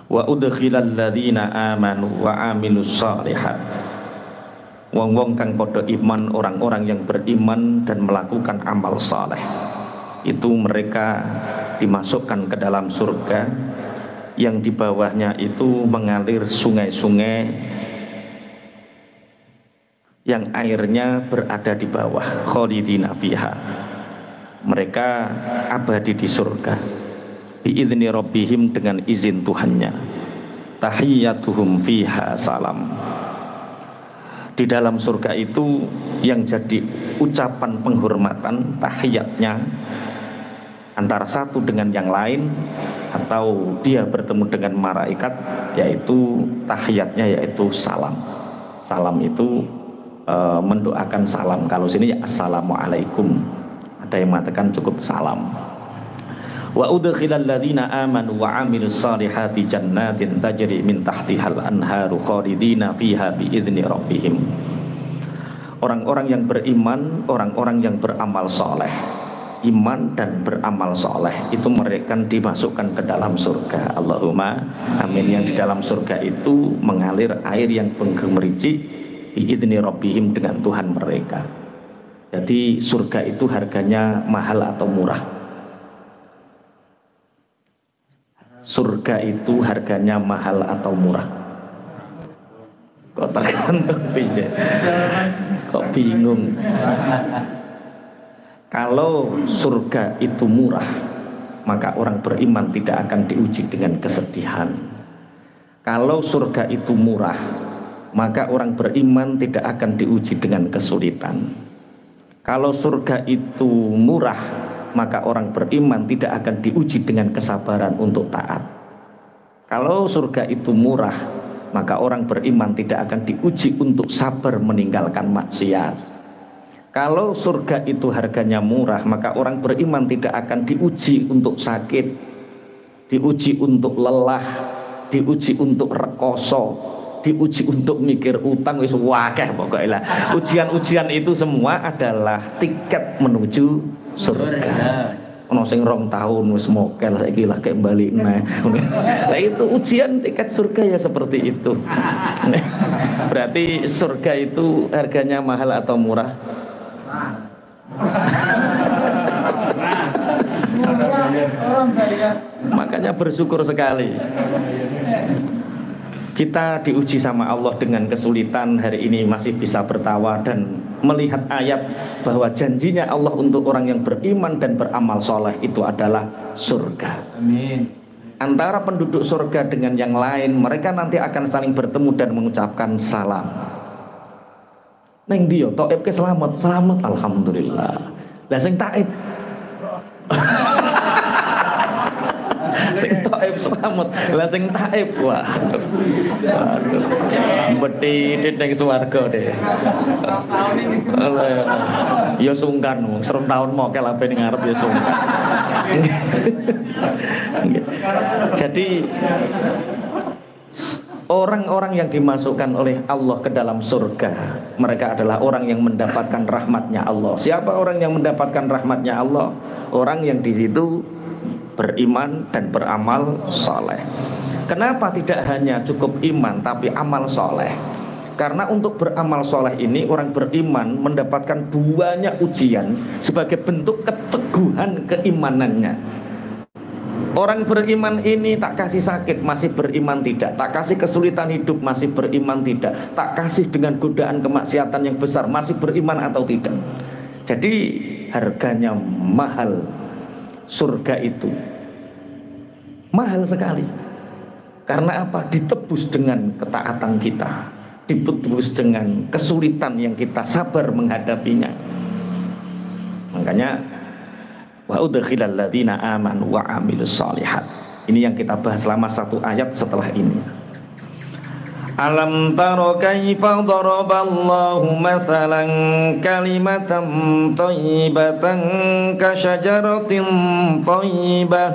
Wa udkhilal ladzina amanu wa amilus shalihat. Wong-wong kang padha iman, orang-orang yang beriman dan melakukan amal saleh, itu mereka dimasukkan ke dalam surga yang di bawahnya itu mengalir sungai-sungai yang airnya berada di bawah, khalidina fiha. Mereka abadi di surga biizni rabbihim, dengan izin Tuhannya. Tahiyyatuhum fiha salam. Di dalam surga itu yang jadi ucapan penghormatan, tahiyatnya antara satu dengan yang lain atau dia bertemu dengan malaikat, yaitu tahiyatnya yaitu salam. Salam itu mendoakan salam. Kalau sini ya assalamualaikum. Ada yang mengatakan cukup salam. Wa udkhilal ladzina amanu wa amilus salihati jannatin tajri min tahtihal anharu khalidina fiha biizni rabbihim. Orang-orang yang beriman, orang-orang yang beramal soleh, iman dan beramal soleh, itu mereka dimasukkan ke dalam surga. Allahumma amin. Yang di dalam surga itu mengalir air yang bergemericik biizni rabbihim, dengan Tuhan mereka. Jadi surga itu harganya mahal atau murah? Surga itu harganya mahal atau murah? Kok tergantung piye? Kok bingung? Kalau surga itu murah, maka orang beriman tidak akan diuji dengan kesedihan. Kalau surga itu murah, maka orang beriman tidak akan diuji dengan kesulitan. Kalau surga itu murah, maka orang beriman tidak akan diuji dengan kesabaran untuk taat. Kalau surga itu murah, maka orang beriman tidak akan diuji untuk sabar meninggalkan maksiat. Kalau surga itu harganya murah, maka orang beriman tidak akan diuji untuk sakit, diuji untuk lelah, diuji untuk rekoso, diuji untuk mikir utang, wis wakeh pokoknya lah. Ujian-ujian itu semua adalah tiket menuju surga. Ono sing 2 tahun wis mokel saiki lah kayak balik neh. Lah itu ujian tiket surga ya seperti itu. Berarti surga itu harganya mahal atau murah? Makanya bersyukur sekali. Kita diuji sama Allah dengan kesulitan, hari ini masih bisa bertawa dan melihat ayat bahwa janjinya Allah untuk orang yang beriman dan beramal soleh itu adalah surga. Amin. Antara penduduk surga dengan yang lain, mereka nanti akan saling bertemu dan mengucapkan salam. Neng dia, Taib ke selamat, selamat, alhamdulillah. Lah sing Taib, sing Taib selamat, lah sing Taib, waduh, bedhit ning swarga deh. Ya sungkan, 2 tahun mokel ape ning ngarep ya sungkan. Jadi orang-orang yang dimasukkan oleh Allah ke dalam surga, mereka adalah orang yang mendapatkan rahmatnya Allah. Siapa orang yang mendapatkan rahmatnya Allah? Orang yang di situ beriman dan beramal soleh. Kenapa tidak hanya cukup iman tapi amal soleh? Karena untuk beramal soleh ini orang beriman mendapatkan banyak ujian sebagai bentuk keteguhan keimanannya. Orang beriman ini tak kasih sakit masih beriman tidak, tak kasih kesulitan hidup masih beriman tidak, tak kasih dengan godaan kemaksiatan yang besar masih beriman atau tidak. Jadi harganya mahal. Surga itu mahal sekali. Karena apa? Ditebus dengan ketaatan kita, ditebus dengan kesulitan yang kita sabar menghadapinya. Makanya wa udkhilal ladzina amanu wa amilus shalihat. Ini yang kita bahas selama 1 ayat setelah ini. Alam taro kaifa daraballahu mathalan kalimatan thayyibatan ka syajaratin thayyibah.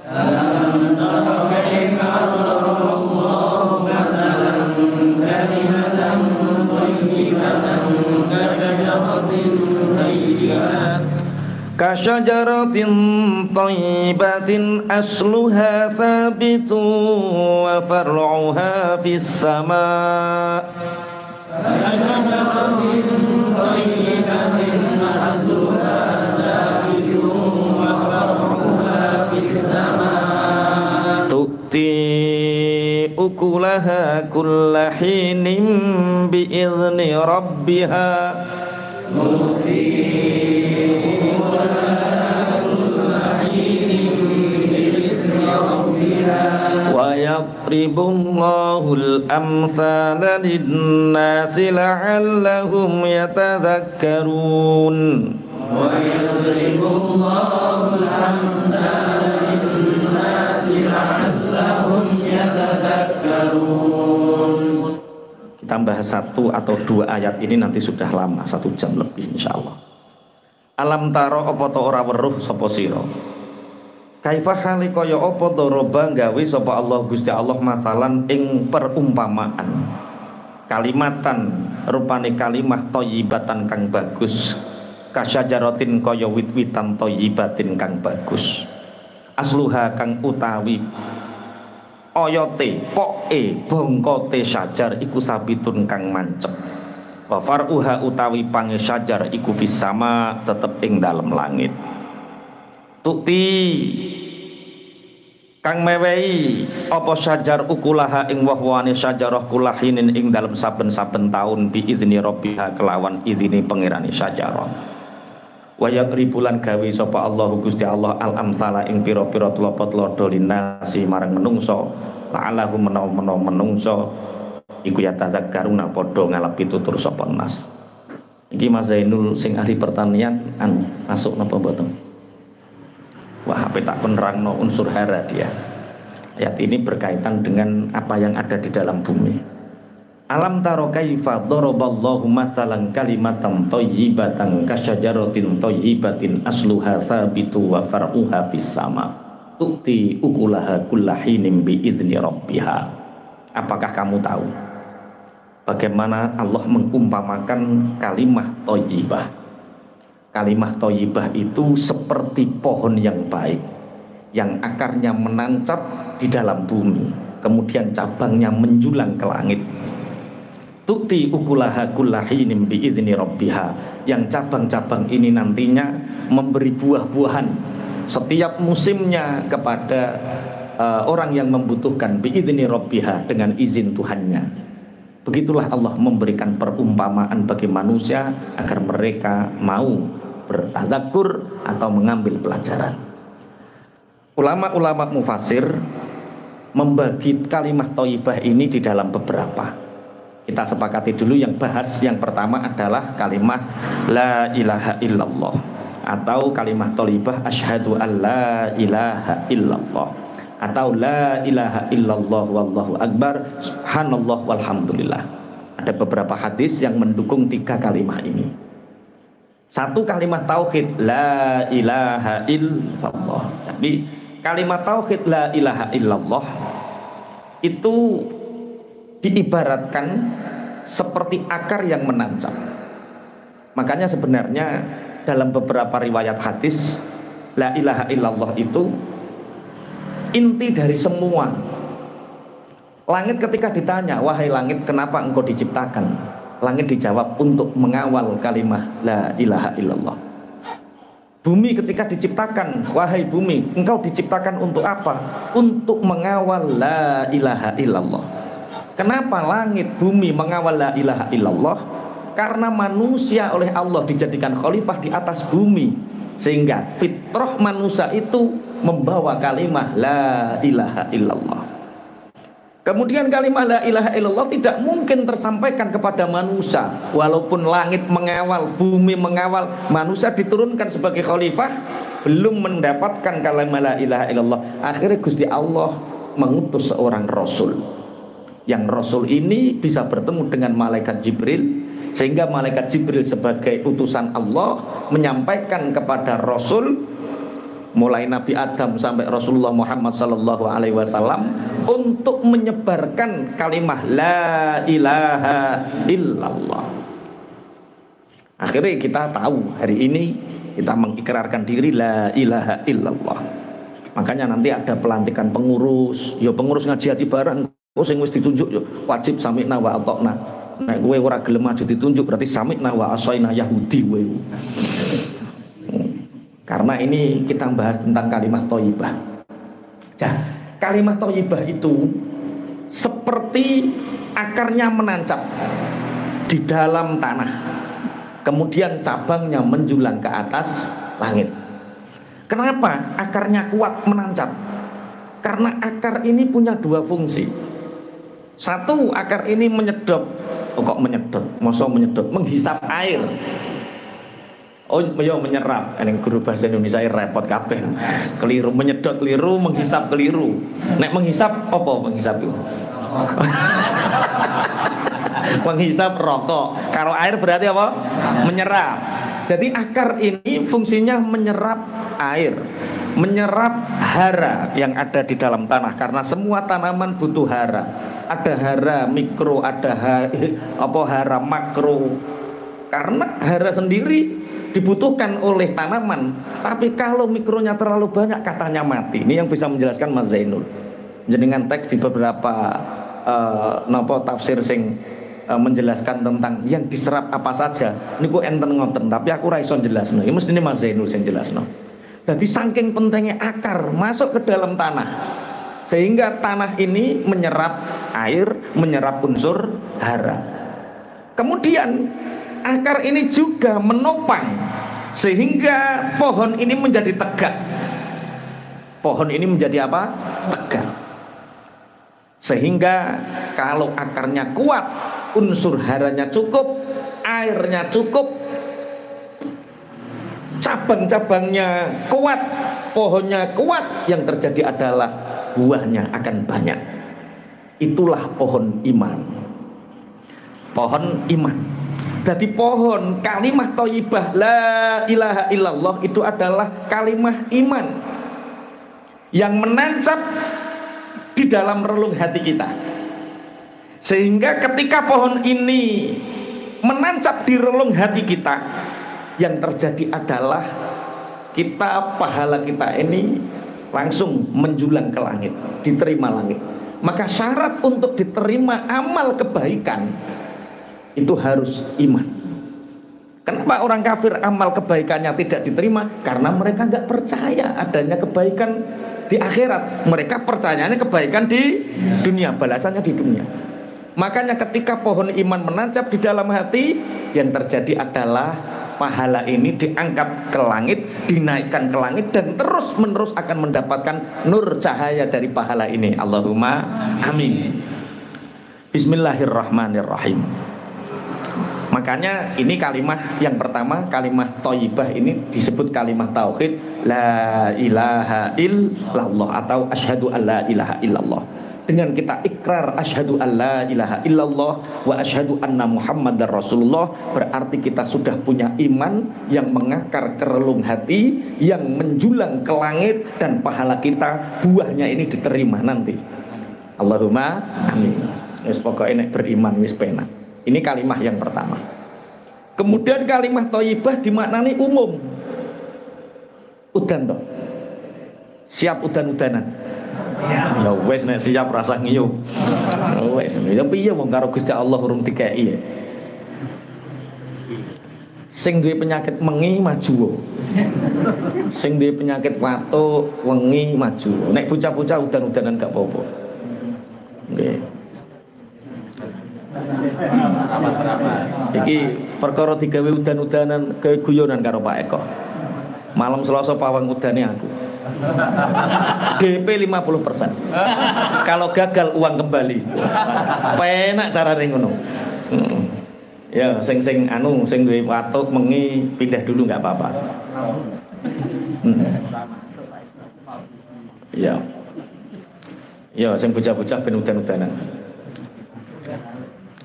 Alam taro kaifa daraballahu mathalan kalimatan thayyibatan ka syajaratin thayyibah kasyajaratin thayyibatin asluha thabitun wa far'uha fis sama'. Kasyajaratin thayyibatin asluha thabitun wa far'uha fis sama'. Tu'ti ukulaha kulla hinin bi'izni rabbiha. Wa yadribullahul amthala lin-nasi la'allahum yatadhakkarun. Wa yadribullahul amthala lin-nasi la'allahum yatadhakkarun. Kita bahas satu atau dua ayat ini nanti sudah lama, 1 jam lebih insyaallah. Alam taro apa ta ora weruh sapa sira? Kaifa hali kaya apa doroba gawe sapa Allah Gusti Allah masalan ing perumpamaan. Kalimatan rupane kalimah thayyibatan kang bagus. Kasyajaratin kaya wit-witan thayyibatin kang bagus. Asluha kang utawi oyote, poke, bongkote syajar iku sabitun kang mancep. Wa far'uha utawi pange syajar iku fis sama tetep ing dalem langit. Tukti kang mewehi apa syajar ukulaha ing wahwane syajarah kulahinin ing dalem saben-saben taun bi izni rabbiha kelawan izine pangerane syajarah. Wa yaqribulan gawe sapa Allah Gusti Allah al amsala ing pira-pira tulapa-tulapa linasi marang menungso la'allahu menawa menungso iku ya tadzakkaruna padha ngalapi tutur sapa nas. Iki Mas Zainul sing ahli pertanian masuk napa mboten? Wah, apa tak penerangno unsur hara dia. Ayat ini berkaitan dengan apa yang ada di dalam bumi. Alam taro kaifa daraballahu mathalan kalimatan thayyibatan kasyajaratin thayyibatin asluha tsabitu wa far'uha fis sama. Tu'ti ukulaha kullahinin bi'izni rabbiha. Apakah kamu tahu bagaimana Allah mengumpamakan kalimah thayyibah? Kalimah thayyibah itu seperti pohon yang baik yang akarnya menancap di dalam bumi, kemudian cabangnya menjulang ke langit. Tu'ti ukulaha kullahinin bi'izni rabbiha, yang cabang-cabang ini nantinya memberi buah-buahan setiap musimnya kepada orang yang membutuhkan bi'izni rabbiha dengan izin Tuhannya. Begitulah Allah memberikan perumpamaan bagi manusia agar mereka mau bertazakkur atau mengambil pelajaran. Ulama-ulama mufasir membagi kalimat thayyibah ini di dalam beberapa. Kita sepakati dulu yang bahas yang pertama adalah kalimat la ilaha illallah atau kalimat thayyibah asyhadu an la ilaha illallah atau la ilaha illallah wallahu akbar subhanallah walhamdulillah. Ada beberapa hadis yang mendukung 3 kalimat ini. Satu kalimat tauhid la ilaha illallah. Jadi kalimat tauhid la ilaha illallah itu diibaratkan seperti akar yang menancap. Makanya sebenarnya dalam beberapa riwayat hadis la ilaha illallah itu inti dari semua. Langit ketika ditanya, wahai langit kenapa engkau diciptakan? Langit dijawab untuk mengawal kalimat la ilaha illallah. Bumi ketika diciptakan, wahai bumi engkau diciptakan untuk apa? Untuk mengawal la ilaha illallah. Kenapa langit bumi mengawal la ilaha illallah? Karena manusia oleh Allah dijadikan khalifah di atas bumi, sehingga fitrah manusia itu membawa kalimat la ilaha illallah. Kemudian kalimat la ilaha illallah tidak mungkin tersampaikan kepada manusia. Walaupun langit mengawal, bumi mengawal, manusia diturunkan sebagai khalifah belum mendapatkan kalimat la ilaha illallah. Akhirnya Gusti Allah mengutus seorang rasul. Yang rasul ini bisa bertemu dengan malaikat Jibril, sehingga malaikat Jibril sebagai utusan Allah menyampaikan kepada rasul mulai Nabi Adam sampai Rasulullah Muhammad sallallahu alaihi wasallam untuk menyebarkan kalimat la ilaha illallah. Akhirnya kita tahu hari ini kita mengikrarkan diri la ilaha illallah. Makanya nanti ada pelantikan pengurus, ya pengurus ngaji hati barang, sing wis ditunjuk yo wajib sami'na wa ata'na. Nek kowe ora gelem maju ditunjuk berarti sami'na wa asaina Yahudi kowe. Karena ini kita bahas tentang kalimat thayyibah. Ya, kalimat thayyibah itu seperti akarnya menancap di dalam tanah, kemudian cabangnya menjulang ke atas langit. Kenapa akarnya kuat menancap? Karena akar ini punya dua fungsi. Satu, akar ini menyedot. Oh, kok menyedot? Masa menyedot? Menghisap air. Oh, yo menyerap. Ini guru bahasa Indonesia repot kabeh. Keliru, menyedot keliru, menghisap keliru. Nek menghisap apa menghisap itu? Menghisap rokok. Kalau air berarti apa? Menyerap. Jadi akar ini fungsinya menyerap air, menyerap hara yang ada di dalam tanah, karena semua tanaman butuh hara. Ada hara mikro, ada hara makro. Karena hara sendiri dibutuhkan oleh tanaman, tapi kalau mikronya terlalu banyak katanya mati. Ini yang bisa menjelaskan Mas Zainul. Jenengan teks di beberapa tafsir sing menjelaskan tentang yang diserap apa saja. Niku enten ngoten, tapi aku ra iso jelasno. Ya mestine Mas Zainul sing jelasno. Jadi saking pentingnya akar masuk ke dalam tanah, sehingga tanah ini menyerap air, menyerap unsur hara. Kemudian akar ini juga menopang sehingga pohon ini menjadi tegak. Pohon ini menjadi apa? Tegak. Sehingga kalau akarnya kuat, unsur haranya cukup, airnya cukup, cabang-cabangnya kuat, pohonnya kuat, yang terjadi adalah buahnya akan banyak. Itulah pohon iman. Pohon iman. Jadi pohon kalimah thayyibah la ilaha illallah itu adalah kalimah iman yang menancap di dalam relung hati kita. Sehingga ketika pohon ini menancap di relung hati kita, yang terjadi adalah pahala kita ini langsung menjulang ke langit, diterima langit. Maka syarat untuk diterima amal kebaikan itu harus iman. Kenapa orang kafir amal kebaikannya tidak diterima? Karena mereka nggak percaya adanya kebaikan di akhirat. Mereka percayanya kebaikan di dunia, balasannya di dunia. Makanya ketika pohon iman menancap di dalam hati, yang terjadi adalah pahala ini diangkat ke langit, dinaikkan ke langit, dan terus menerus akan mendapatkan nur cahaya dari pahala ini. Allahumma amin. Bismillahirrahmanirrahim. Makanya ini kalimat yang pertama, kalimat thayyibah ini disebut kalimat tauhid la ilaha illallah atau asyhadu an la ilaha illallah. Dengan kita ikrar asyhadu an la ilaha illallah wa asyhadu anna muhammadar rasulullah, berarti kita sudah punya iman yang mengakar ke relung hati, yang menjulang ke langit, dan pahala kita buahnya ini diterima nanti. Allahumma amin. Wis pokoke nek beriman wis penak. Ini kalimat yang pertama. Kemudian kalimat thayyibah dimaknani umum. Udan toh. Siap udan-udanan. Ya wes nek siap rasa ngiyup. Wes ya piye wong karo Gusti Allah urung dikeki. Sing duwe penyakit mengi maju. Sing duwe penyakit watuk wengi maju. Nek bocah-bocah udan-udanan gak apa-apa. Nggih. Iki perkara digawe udan-udanan gawe guyonan karo Pak Eko. Malam Selasa pawang udane aku. DP 50%. Kalau gagal uang kembali. Penak carane ngono. Ya sing duwe watuk mengi pindah dulu nggak apa-apa. Ya. Ya sing bocah-bocah ben udan-udanan.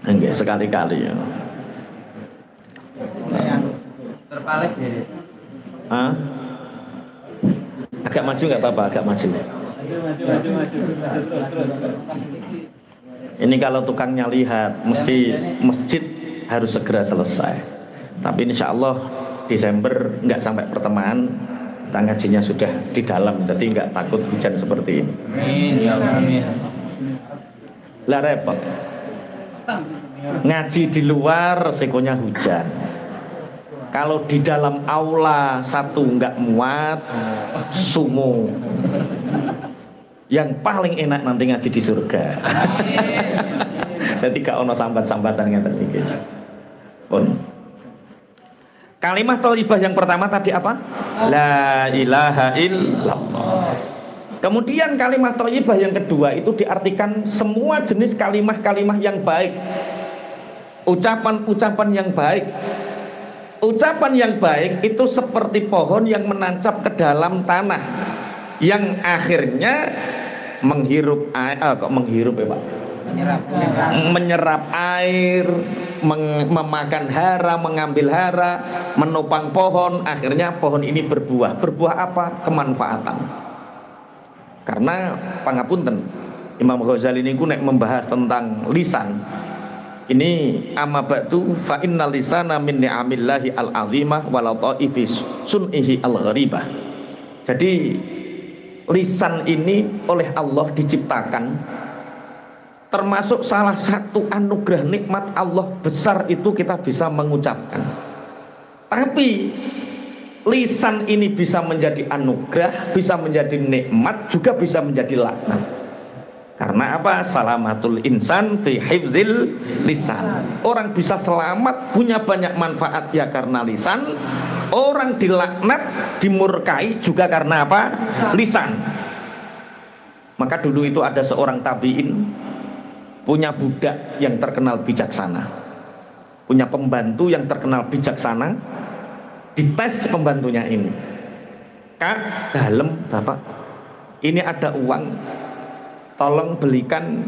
Enggak sekali-kali ya. Terpaling ya. Hah? Agak maju nggak apa-apa, agak maju. Ini kalau tukangnya lihat, mesti masjid harus segera selesai. Tapi insya Allah Desember nggak sampai pertengahan kita ngajinya sudah di dalam, jadi nggak takut hujan seperti ini. Amin ya Allah, amin. Lah repot. Ngaji di luar resikonya hujan. Kalau di dalam aula satu nggak muat, sumo. Yang paling enak nanti ngaji di surga. Jadi gak ono sambat-sambatan ngeten iki. Pun. Kalimat thayyibah yang pertama tadi apa? La ilaha illallah. Kemudian kalimat thayyibah yang kedua itu diartikan semua jenis kalimat-kalimat yang baik. Ucapan-ucapan yang baik. Ucapan yang baik itu seperti pohon yang menancap ke dalam tanah, yang akhirnya menghirup air, menghirup ya Pak? Menyerap air, memakan hara, mengambil hara, menopang pohon, akhirnya pohon ini berbuah. Berbuah apa? Kemanfaatan. Karena pangapunten, Imam Ghazali ini nek membahas tentang lisan. Ini amma ba'du fa innal lisana min ni'amillahi al-azimah wa lataifi sun'ihi al-gharibah. Jadi lisan ini oleh Allah diciptakan, termasuk salah satu anugerah nikmat Allah besar itu kita bisa mengucapkan. Tapi lisan ini bisa menjadi anugerah, bisa menjadi nikmat, juga bisa menjadi laknat. Karena apa? Salamatul insan fi hifdzil lisan. Orang bisa selamat, punya banyak manfaat ya karena lisan. Orang dilaknat, dimurkai juga karena apa? Lisan. Maka dulu itu ada seorang tabi'in punya budak yang terkenal bijaksana, punya pembantu yang terkenal bijaksana. Dites pembantunya ini, Kak, dalem Bapak, ini ada uang, tolong belikan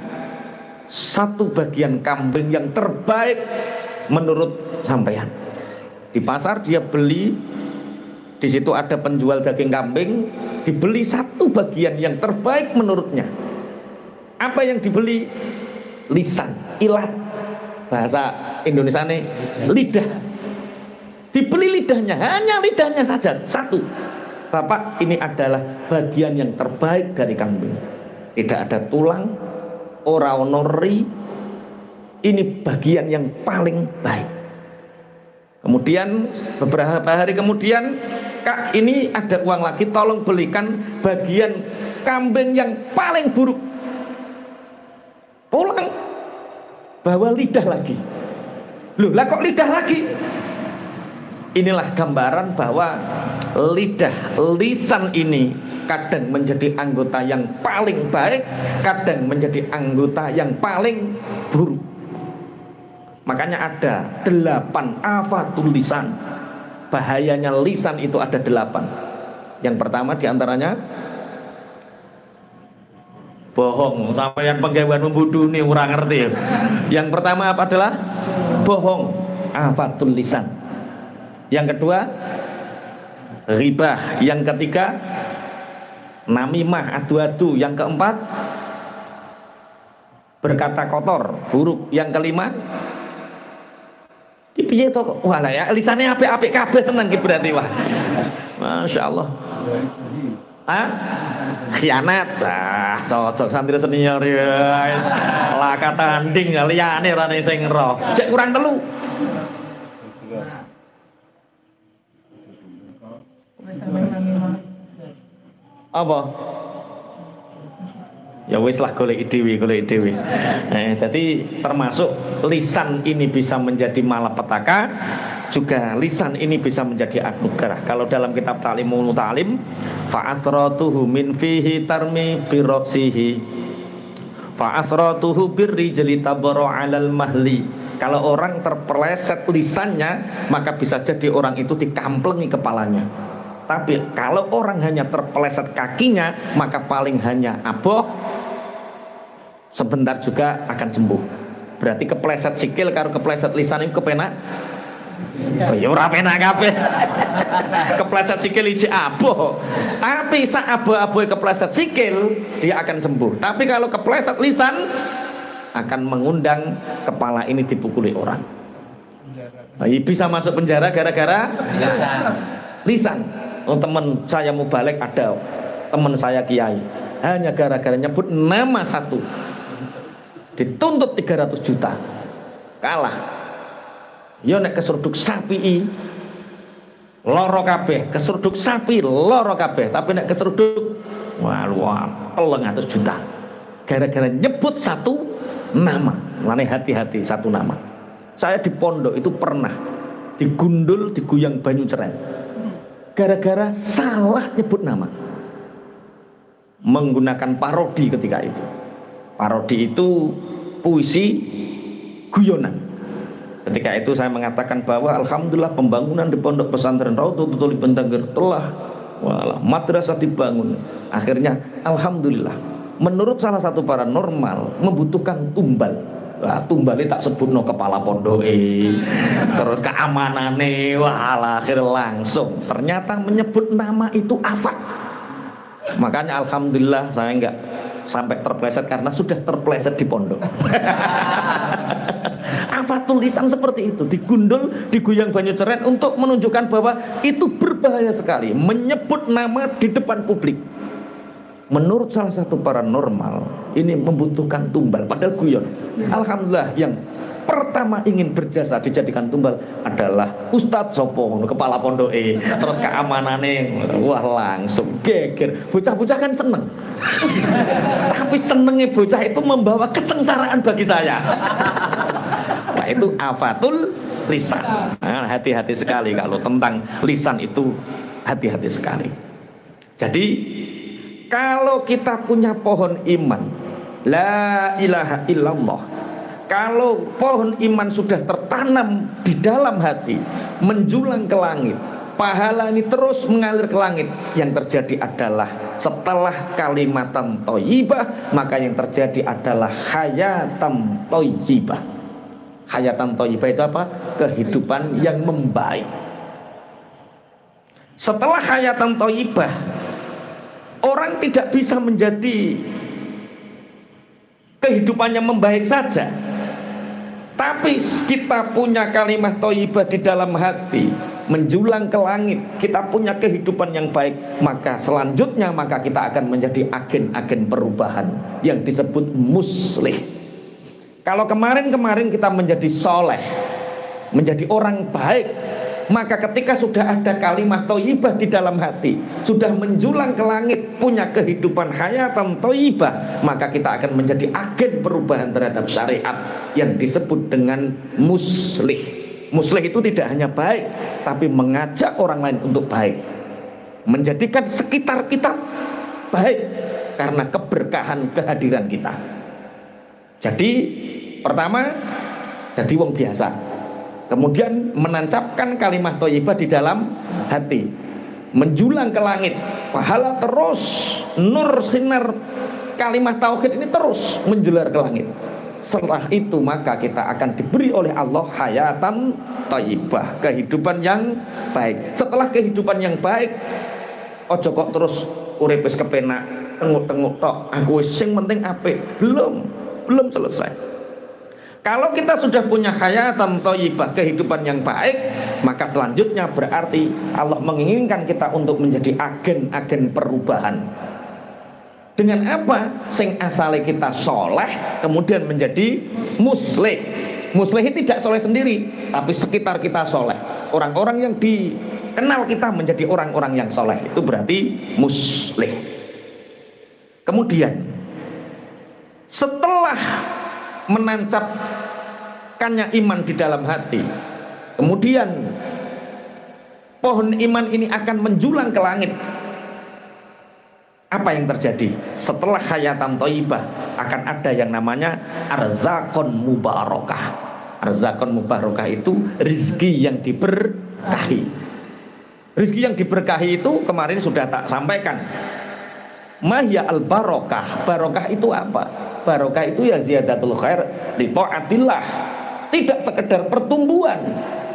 satu bagian kambing yang terbaik menurut sampean. Di pasar dia beli, di situ ada penjual daging kambing, dibeli satu bagian yang terbaik menurutnya. Apa yang dibeli? Lisan, ilat, bahasa Indonesia nih, lidah. Dibeli lidahnya, hanya lidahnya saja satu. Bapak, ini adalah bagian yang terbaik dari kambing. Tidak ada tulang, ora ono ri. Ini bagian yang paling baik. Kemudian beberapa hari kemudian, Kak, ini ada uang lagi, tolong belikan bagian kambing yang paling buruk. Pulang, bawa lidah lagi. Loh, lah kok lidah lagi? Inilah gambaran bahwa lidah, lisan ini kadang menjadi anggota yang paling baik, kadang menjadi anggota yang paling buruk. Makanya ada 8 afatul lisan. Bahayanya lisan itu ada 8. Yang pertama diantaranya bohong. Sampai yang penggawean membunuh nih orang ngerti. Yang pertama apa adalah bohong, afatul lisan. Yang kedua ribah. Yang ketiga namimah, adu-adu. Yang keempat berkata kotor, buruk. Yang kelima piye to kok wala ya lisane apik-apik kabeh tenan ki berarti wah. Masyaallah. Ah? Khianat. Ah, cocok santri senior ya. Wis laka tanding liyane rane sing roh. Cek kurang telu. Apa? Ya wis lah golek dhewe. Jadi termasuk lisan ini bisa menjadi malapetaka, juga lisan ini bisa menjadi anugerah. Kalau dalam kitab Ta'limul Muta'alim, fa'athratuhu min fihi tarmi birasihi fa'athratuhu birrijli tabara 'alal mahli. Kalau orang terpeleset lisannya, maka bisa jadi orang itu dikamplengi kepalanya. Tapi kalau orang hanya terpeleset kakinya, maka paling hanya aboh, sebentar juga akan sembuh. Berarti kepleset sikil karo kepleset lisan itu kepenak. Oh ya ora penak kabeh. Kepleset sikil iki aboh. Tapi sak aboh-aboh kepleset sikil dia akan sembuh. Tapi kalau kepleset lisan akan mengundang kepala ini dipukuli orang. Bisa masuk penjara gara-gara Lisan. lisan. Oh, teman saya mau balik, ada teman saya kiai, hanya gara-gara nyebut nama satu dituntut 300 juta, kalah. Yo nek keseruduk sapi loro kabeh, keseruduk sapi loro kabeh, tapi nek keseruduk wah 300 juta gara-gara nyebut satu nama. Lane hati-hati satu nama. Saya di pondok itu pernah digundul, diguyang banyu ceren gara-gara salah nyebut nama, menggunakan parodi. Ketika itu parodi itu puisi guyonan. Ketika itu saya mengatakan bahwa alhamdulillah pembangunan di pondok pesantren Raudhatul Bentangger telah madrasah dibangun. Akhirnya alhamdulillah, menurut salah satu paranormal membutuhkan tumbal. Wah, tumbalnya tak sebutno kepala pondok terus keamanane, wah akhir langsung ternyata menyebut nama itu afat. Makanya alhamdulillah saya enggak sampai terpleset karena sudah terpleset di pondok. Afatul lisan seperti itu, digundul, diguyang banyu ceret untuk menunjukkan bahwa itu berbahaya sekali menyebut nama di depan publik. Menurut salah satu paranormal ini membutuhkan tumbal, padahal guyon. Alhamdulillah yang pertama ingin berjasa dijadikan tumbal adalah Ustadz Sopo, kepala pondok terus keamanannya, wah langsung geger. Bocah-bocah kan seneng. Tapi senengnya bocah itu membawa kesengsaraan bagi saya. Nah, itu afatul lisan. Nah, hati-hati sekali kalau tentang lisan itu, hati-hati sekali. Jadi kalau kita punya pohon iman, la ilaha illallah, kalau pohon iman sudah tertanam di dalam hati, menjulang ke langit, pahala ini terus mengalir ke langit. Yang terjadi adalah setelah kalimatan thayyibah, maka yang terjadi adalah hayatan thayyibah. Hayatan thayyibah itu apa? Kehidupan yang membaik. Setelah hayatan thayyibah, orang tidak bisa menjadi kehidupannya membaik saja, tapi kita punya kalimat thayyibah di dalam hati, menjulang ke langit, kita punya kehidupan yang baik, maka selanjutnya maka kita akan menjadi agen-agen perubahan yang disebut muslih. Kalau kemarin-kemarin kita menjadi soleh, menjadi orang baik, maka ketika sudah ada kalimat thayyibah di dalam hati, sudah menjulang ke langit, punya kehidupan hayatan thayyibah, maka kita akan menjadi agen perubahan terhadap syariat yang disebut dengan muslih. Muslih itu tidak hanya baik, tapi mengajak orang lain untuk baik, menjadikan sekitar kita baik karena keberkahan kehadiran kita. Jadi pertama jadi wong biasa, kemudian menancapkan kalimat thayyibah di dalam hati, menjulang ke langit, pahala terus, nur sinar kalimat tauhid ini terus menjular ke langit. Setelah itu maka kita akan diberi oleh Allah hayatan thayyibah, kehidupan yang baik. Setelah kehidupan yang baik, ojo kok terus urip wis kepenak, tenguk-tenguk tok, aku sing penting apik. Belum selesai. Kalau kita sudah punya hayatan thayyibah, kehidupan yang baik, maka selanjutnya berarti Allah menginginkan kita untuk menjadi agen-agen perubahan. Dengan apa? Sing asale kita soleh, kemudian menjadi muslih. Muslih tidak soleh sendiri, tapi sekitar kita soleh. Orang-orang yang dikenal kita menjadi orang-orang yang soleh, itu berarti muslih. Kemudian setelah menancapkannya iman di dalam hati, kemudian pohon iman ini akan menjulang ke langit. Apa yang terjadi? Setelah hayatan thayyibah akan ada yang namanya arzakon mubarakah. Arzakon mubarakah itu rizki yang diberkahi. Rizki yang diberkahi itu kemarin sudah tak sampaikan. Mahya al barokah. Barokah itu apa? Barokah itu ya ziyadatul khair li taatillah. Tidak sekedar pertumbuhan,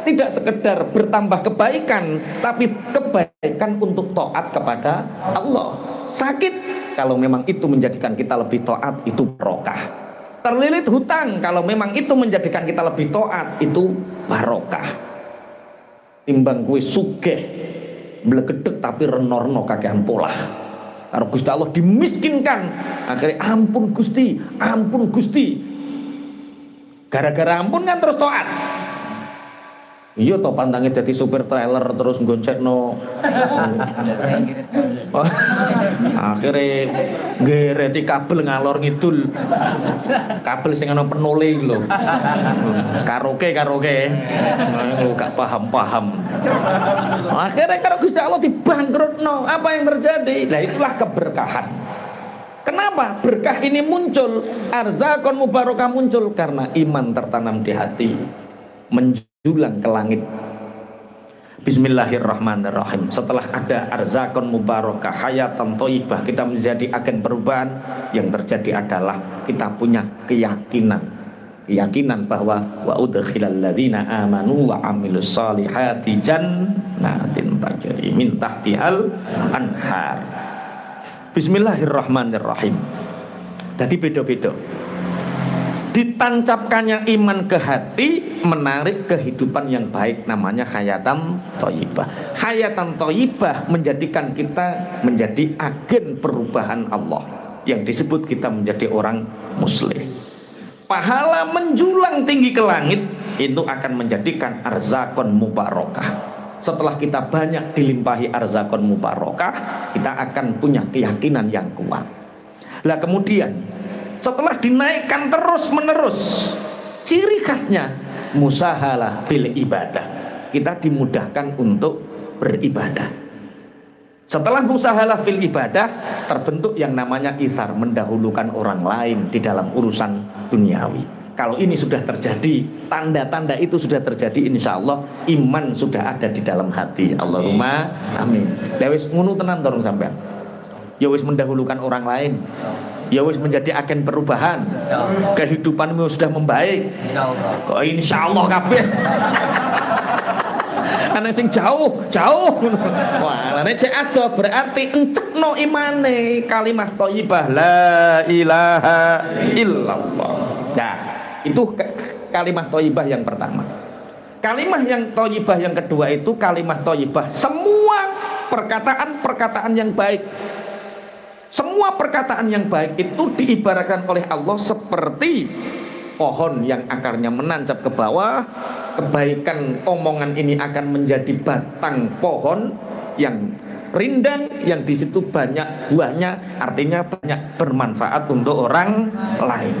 tidak sekedar bertambah kebaikan, tapi kebaikan untuk taat kepada Allah. Sakit kalau memang itu menjadikan kita lebih taat, itu barokah. Terlilit hutang kalau memang itu menjadikan kita lebih taat, itu barokah. Timbang kuwi sugih mlegedhek tapi renorno kakean polah. Karo Gusti Allah dimiskinkan, akhirnya ampun Gusti, ampun Gusti. Gara-gara ampun kan terus taat. Iya toh pantange dadi supir trailer terus nggoncekno. Akhirnya ngereti kabel ngalor ngidul. Kabel sing ana penule iki lho. Karaoke. Lho gak paham-paham. Akhirnya karo Gusti Allah dibangkrutno. Apa yang terjadi? Nah itulah keberkahan. Kenapa berkah ini muncul? Arzakon mubarakah muncul karena iman tertanam di hati. Menjulang ke langit. Bismillahirrahmanirrahim. Setelah ada arzakon mubarakah, hayatan thayyibah, kita menjadi agen perubahan. Yang terjadi adalah kita punya keyakinan bahwa wa udkhilal ladzina amanu wa amilus solihati jannatin tajri min tahtihal anhar. Bismillahirrahmanirrahim. Jadi beda-beda. Ditancapkannya iman ke hati menarik kehidupan yang baik, namanya hayatan thayyibah. Hayatan thayyibah menjadikan kita menjadi agen perubahan Allah, yang disebut kita menjadi orang muslim. Pahala menjulang tinggi ke langit, itu akan menjadikan arzakon mubarakah. Setelah kita banyak dilimpahi arzakon mubarakah, kita akan punya keyakinan yang kuat. Lah kemudian setelah dinaikkan terus menerus, ciri khasnya musahalah fil ibadah, kita dimudahkan untuk beribadah. Setelah musahalah fil ibadah, terbentuk yang namanya itsar, mendahulukan orang lain di dalam urusan duniawi. Kalau ini sudah terjadi, tanda-tanda itu sudah terjadi, insya Allah iman sudah ada di dalam hati. Allahumma amin. Ya wis ngunu tenan torong sampean. Ya wis mendahulukan orang lain. Ya wis menjadi agen perubahan. Kehidupanmu sudah membaik. Insyaallah. Kok insyaallah kabeh. Ana sing jauh. Wah, lane cek ado berarti encekno imane, kalimat thayyibah la ilaha illallah. Nah, itu kalimat thayyibah yang pertama. Kalimat yang thayyibah yang kedua itu kalimat thayyibah semua perkataan-perkataan yang baik. Semua perkataan yang baik itu diibaratkan oleh Allah seperti pohon yang akarnya menancap ke bawah. Kebaikan omongan ini akan menjadi batang pohon yang rindang, yang di situ banyak buahnya, artinya banyak bermanfaat untuk orang lain.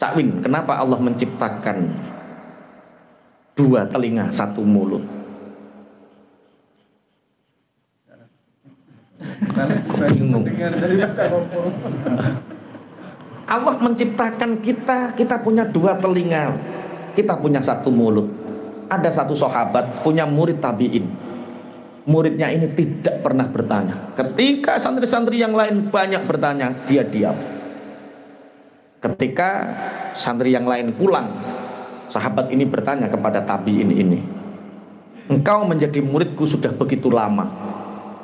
Cak Win, kenapa Allah menciptakan dua telinga satu mulut? Kok bingung? Allah menciptakan kita punya dua telinga, kita punya satu mulut. Ada satu sahabat punya murid tabi'in. Muridnya ini tidak pernah bertanya. Ketika santri-santri yang lain banyak bertanya, dia diam. Ketika santri yang lain pulang, sahabat ini bertanya kepada tabi'in ini, engkau menjadi muridku sudah begitu lama.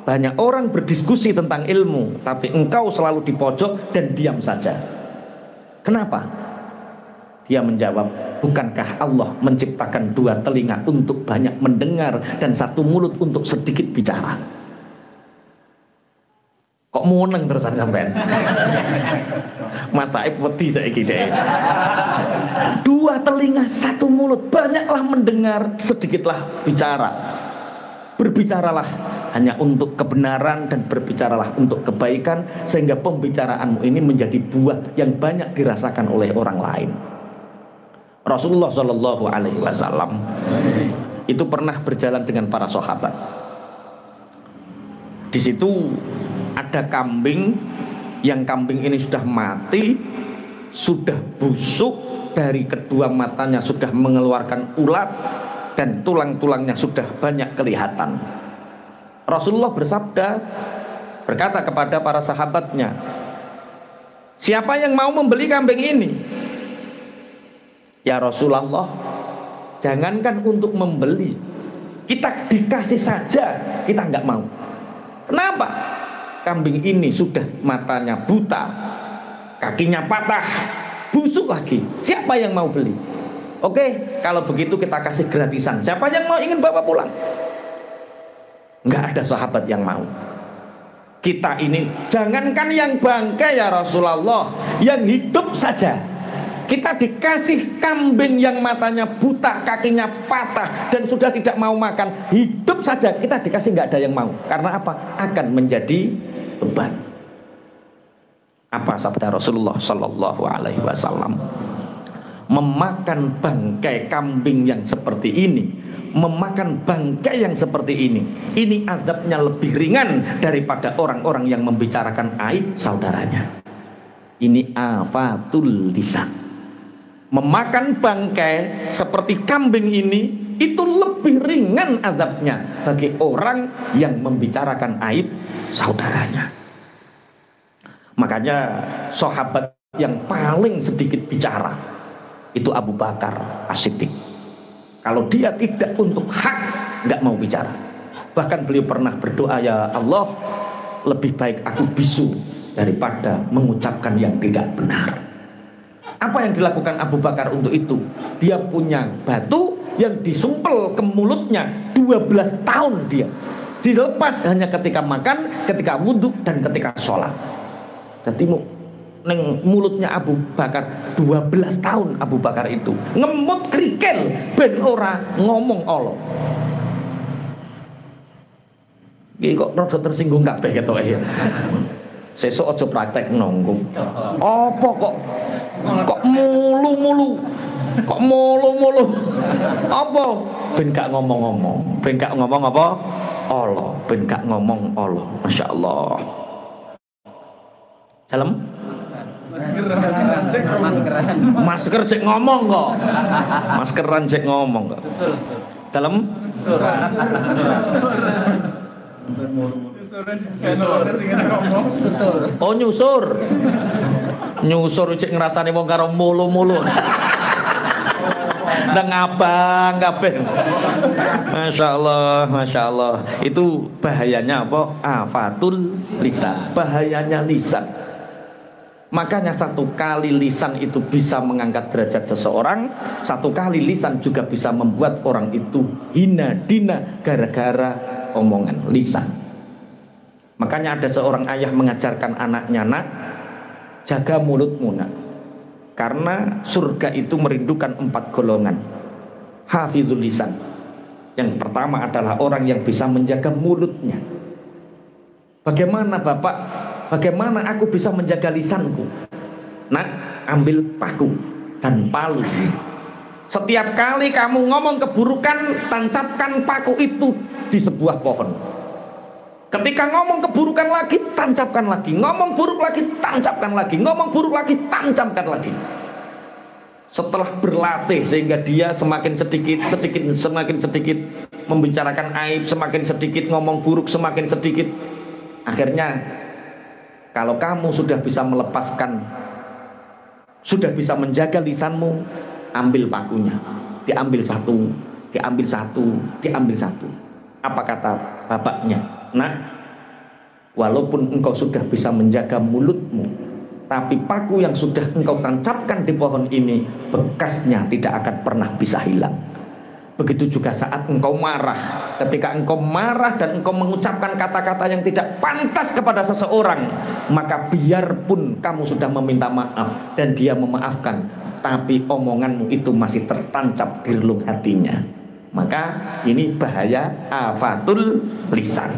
Banyak orang berdiskusi tentang ilmu, tapi engkau selalu di pojok dan diam saja. Kenapa? Dia menjawab, bukankah Allah menciptakan dua telinga untuk banyak mendengar dan satu mulut untuk sedikit bicara? Kok muneng terus sampean? Mas Taib wedi saiki deh. Dua telinga satu mulut, banyaklah mendengar, sedikitlah bicara. Berbicaralah hanya untuk kebenaran dan berbicaralah untuk kebaikan, sehingga pembicaraanmu ini menjadi buah yang banyak dirasakan oleh orang lain. Rasulullah Shallallahu Alaihi Wasallam itu pernah berjalan dengan para sahabat. Di situ ada kambing, yang kambing ini sudah mati, sudah busuk, dari kedua matanya sudah mengeluarkan ulat, dan tulang-tulangnya sudah banyak kelihatan. Rasulullah bersabda, berkata kepada para sahabatnya, siapa yang mau membeli kambing ini? Ya Rasulullah, jangankan untuk membeli, kita dikasih saja kita nggak mau. Kenapa? Kambing ini sudah matanya buta, kakinya patah, busuk lagi. Siapa yang mau beli? Oke, kalau begitu kita kasih gratisan. Siapa yang mau ingin bawa pulang? Enggak ada sahabat yang mau. Kita ini jangankan yang bangkai ya Rasulullah, yang hidup saja kita dikasih kambing yang matanya buta, kakinya patah dan sudah tidak mau makan, hidup saja kita dikasih, nggak ada yang mau. Karena apa? Akan menjadi beban. Apa sabda Rasulullah Sallallahu Alaihi Wasallam? Memakan bangkai kambing yang seperti ini, memakan bangkai yang seperti ini azabnya lebih ringan daripada orang-orang yang membicarakan aib saudaranya. Ini afatul lisan. Memakan bangkai seperti kambing ini itu lebih ringan azabnya bagi orang yang membicarakan aib saudaranya. Makanya sahabat yang paling sedikit bicara itu Abu Bakar As-Siddiq. Kalau dia tidak untuk hak, nggak mau bicara. Bahkan beliau pernah berdoa, ya Allah, lebih baik aku bisu daripada mengucapkan yang tidak benar. Apa yang dilakukan Abu Bakar untuk itu? Dia punya batu yang disumpel ke mulutnya 12 tahun dia. Dilepas hanya ketika makan, ketika wudhu, dan ketika sholat. Jadi neng mulutnya Abu Bakar 12 tahun Abu Bakar itu ngemut krikel ben ora ngomong Allah. Iki kok rada tersinggung kabeh ketoke ya. Sesuk aja praktek nonggo. Apa kok mulu-mulu? Kok mulu-mulu? Apa? Ben gak ngomong-ngomong. Ben gak ngomong apa? Allah. Ben gak ngomong Allah. Masya Allah. Salam? Masker cek ngomong kok. Maskeran cek ngomong kok. Dalam? Oh nyusur. Nyusur cek ngerasani wong karo mulu-mulu. Ndang abang kabeh. Masya Allah, Masya Allah. Itu bahayanya apa? Afatul lisan. Bahayanya lisan. Makanya satu kali lisan itu bisa mengangkat derajat seseorang, satu kali lisan juga bisa membuat orang itu hina dina gara-gara omongan lisan. Makanya ada seorang ayah mengajarkan anaknya, nak, jaga mulutmu nak, karena surga itu merindukan 4 golongan. Hafizul lisan. Yang pertama adalah orang yang bisa menjaga mulutnya. Bagaimana Bapak? Bagaimana aku bisa menjaga lisanku? Nak, ambil paku dan palu. Setiap kali kamu ngomong keburukan, tancapkan paku itu di sebuah pohon. Ketika ngomong keburukan lagi, tancapkan lagi. Ngomong buruk lagi, tancapkan lagi. Ngomong buruk lagi, tancapkan lagi. Setelah berlatih sehingga dia semakin sedikit membicarakan aib, semakin sedikit ngomong buruk, semakin sedikit. Akhirnya kalau kamu sudah bisa melepaskan, sudah bisa menjaga lisanmu, ambil pakunya, diambil satu, diambil satu, diambil satu. Apa kata bapaknya? Nak, walaupun engkau sudah bisa menjaga mulutmu, tapi paku yang sudah engkau tancapkan di pohon ini, bekasnya tidak akan pernah bisa hilang. Begitu juga saat engkau marah. Ketika engkau marah dan engkau mengucapkan kata-kata yang tidak pantas kepada seseorang, maka biarpun kamu sudah meminta maaf dan dia memaafkan, tapi omonganmu itu masih tertancap di relung hatinya. Maka ini bahaya afatul lisan.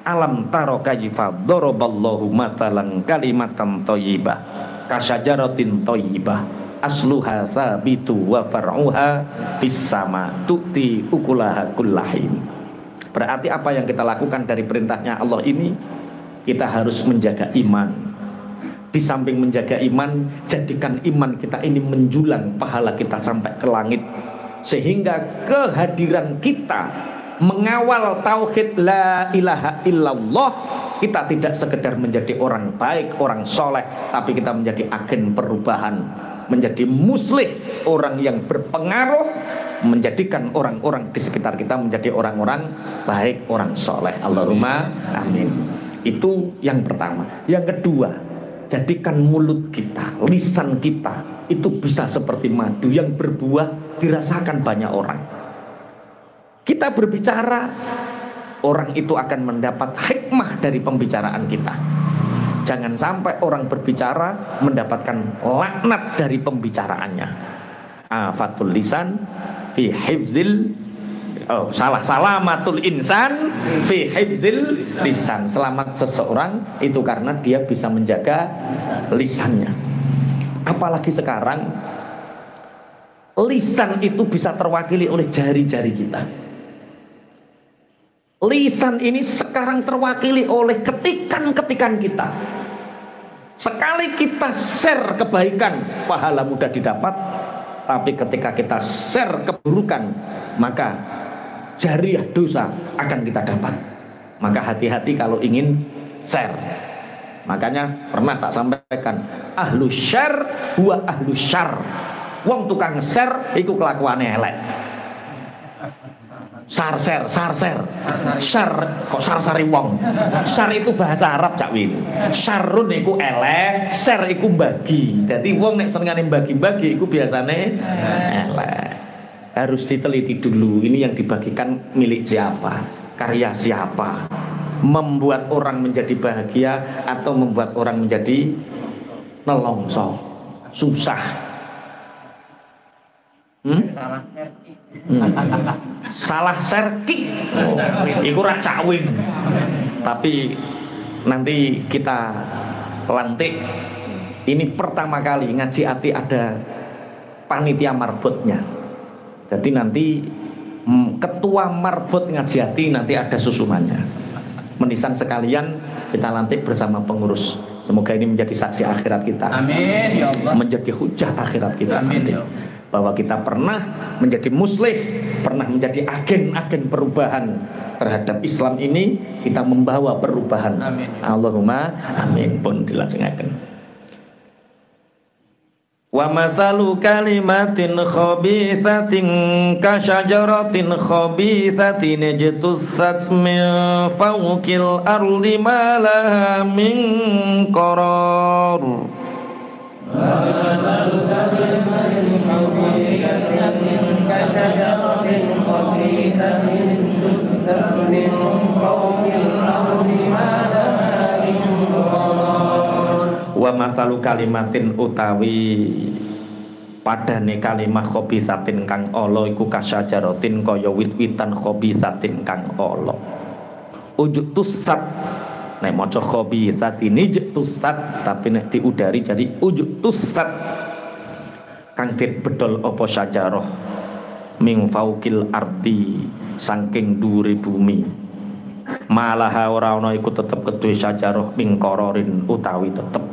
Alam taro kayfa daraballahu mathalan kalimatan thayyibah kasyajaratin thayyibah asluha sabitu wa far'uha fis sama tu'ti ukulaha kullahin. Berarti apa yang kita lakukan dari perintahnya Allah ini, kita harus menjaga iman. Di samping menjaga iman, jadikan iman kita ini menjulang, pahala kita sampai ke langit, sehingga kehadiran kita mengawal tauhid la ilaha illallah, kita tidak sekedar menjadi orang baik, orang soleh, tapi kita menjadi agen perubahan, menjadi muslih, orang yang berpengaruh, menjadikan orang-orang di sekitar kita menjadi orang-orang baik, orang soleh. Allahumma amin. Itu yang pertama. Yang kedua, jadikan mulut kita, lisan kita itu bisa seperti madu yang berbuah dirasakan banyak orang. Kita berbicara, orang itu akan mendapat hikmah dari pembicaraan kita. Jangan sampai orang berbicara mendapatkan laknat dari pembicaraannya. Afatul lisan fi hifdzil salamatul insan fi hifdzil lisan. Selamat seseorang itu karena dia bisa menjaga lisannya. Apalagi sekarang lisan itu bisa terwakili oleh jari-jari kita. Lisan ini sekarang terwakili oleh ketikan-ketikan kita. Sekali kita share kebaikan, pahala mudah didapat. Tapi ketika kita share keburukan, maka jariah dosa akan kita dapat. Maka hati-hati kalau ingin share. Makanya pernah tak sampaikan, ahlu share huwa ahlu syar. Wong tukang share iku kelakuane elek. Share, kok sar-sari wong. Share itu bahasa Arab Cak Win. Syarun iku elek, share iku bagi. Jadi wong nek senengane bagi-bagi iku biasane elek. Harus diteliti dulu ini yang dibagikan milik siapa, karya siapa, membuat orang menjadi bahagia atau membuat orang menjadi nelongso, susah. Salah serkik, iku ra cakwin. Tapi nanti kita lantik. Ini pertama kali ngaji ati ada panitia marbotnya. Jadi nanti ketua marbot ngaji ati nanti ada susunannya. Menisan sekalian kita lantik bersama pengurus. Semoga ini menjadi saksi akhirat kita. Amin ya Allah. Menjadi hujah akhirat kita. Amin nanti. ya Allah. Bahwa kita pernah menjadi muslih, pernah menjadi agen-agen perubahan terhadap Islam ini, kita membawa perubahan. Amin. Allahumma amin. Pun dilajengaken. Wa mathalu kalimatin khabithatin kasyajaratin khabithatin ijtussat min fawqil ardi ma laha min qarar. Wa mathalu kalimatin utawi padane kalimah khabithatin kang ala iku kasyajaratin kaya wit-witan khabithatin kang ala. Ujuk tusat nek maca khabithatin tusat tapi nek diudari jadi ujuk tusat kang bedol apa syajarah ming fauqil ardi saking dhuwure bumi. Malaha ora ana iku tetep kedue syajarah ming qararin utawi tetep.